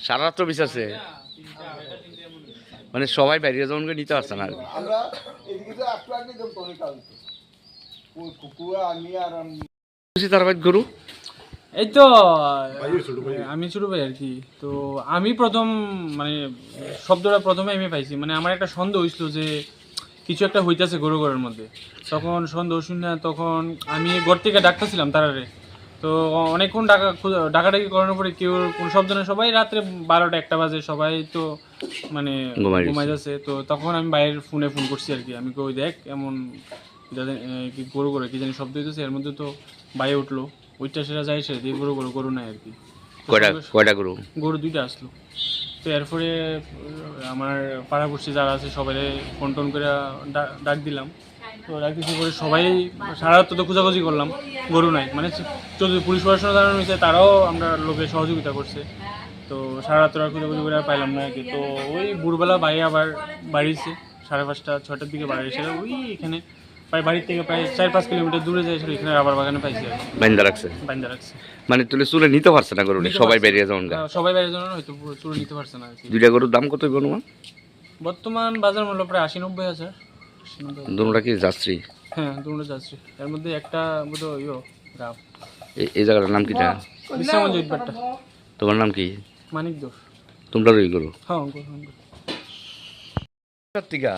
সারা রাত্র বিচারছে মানে সবাই বাইরে যখন নিতে পারছে না তার গরু এই তো আমি ছোট ভাই আর কি। তো আমি প্রথম মানে শব্দটা প্রথমে আমি পাইছি, মানে আমার একটা সন্দেহ হয়েছিল যে কিছু একটা হইতেছে গরু ঘরের মধ্যে। তখন সন্দেহ শুনে তখন আমি ঘর থেকে ডাকতেছিলাম তারারে। তো অনেকক্ষণ ডাকাডাকি করানোর পরে কেউ কোনো শব্দ না, সবাই রাত্রে 12টা 1টা বাজে, সবাই তো মানে ঘুমাই যাচ্ছে। তো তখন আমি বাইরের ফোন করছি আর কি, আমি কই দেখ এমন কি গরু কি জানি শব্দ হইতেছে, এর মধ্যে তো বাইরে উঠলো, ওইটা সেটা যায় সে দিয়ে গরু নাই আর কি। কয়টা গরু? গরু 2টা আসলো। তো এরপরে আমার পাড়াপড়শি যারা আছে সবাই ফোন টোন করে ডাক দিলাম। তো ডাক দিতে পরে সবাই সারা রাত তো খোঁজাখুঁজি করলাম, গরু নাই। মানে যদি পুলিশ প্রশাসন জানানো হয়েছে, তারাও আমরা লোকে সহযোগিতা করছে। তো সারা রাত খোঁজাখুঁজি করে পাইলাম না আর কি। তো ওই ভোরবেলা ভাই আবার বাড়িছে 5:30 6টার দিকে বাড়ি এসে ওই এখানে প্রায় বাড়ির থেকে প্রায় 4-5 কিলোমিটার দূরে যায়, এখানে রাবার বাগানে পাইছি আর বাইন্দা রাখছে। মানে তুলে চুলে নিতে পারছে না গরু, সবাই বেরিয়ে যাওয়ার সবাই বেরিয়ে যাওয়ার হয়তো চুলে নিতে পারছে না আর কি। 2টা গরুর দাম কত বর্তমান? বর্তমান বাজার মূল্য প্রায় 80-90 হাজার। দুটোটা কি যাত্রী? হ্যাঁ, দুটো যাত্রী। এর মধ্যে একটা বোধহয় গাব। এই জায়গাটার নাম কিটা? বিশ্রামগঞ্জ ইটবাট্টা। তোমার নাম কি? মানিক দোষ। তোমরা রই গরু? হ্যাঁ, কার্তিকা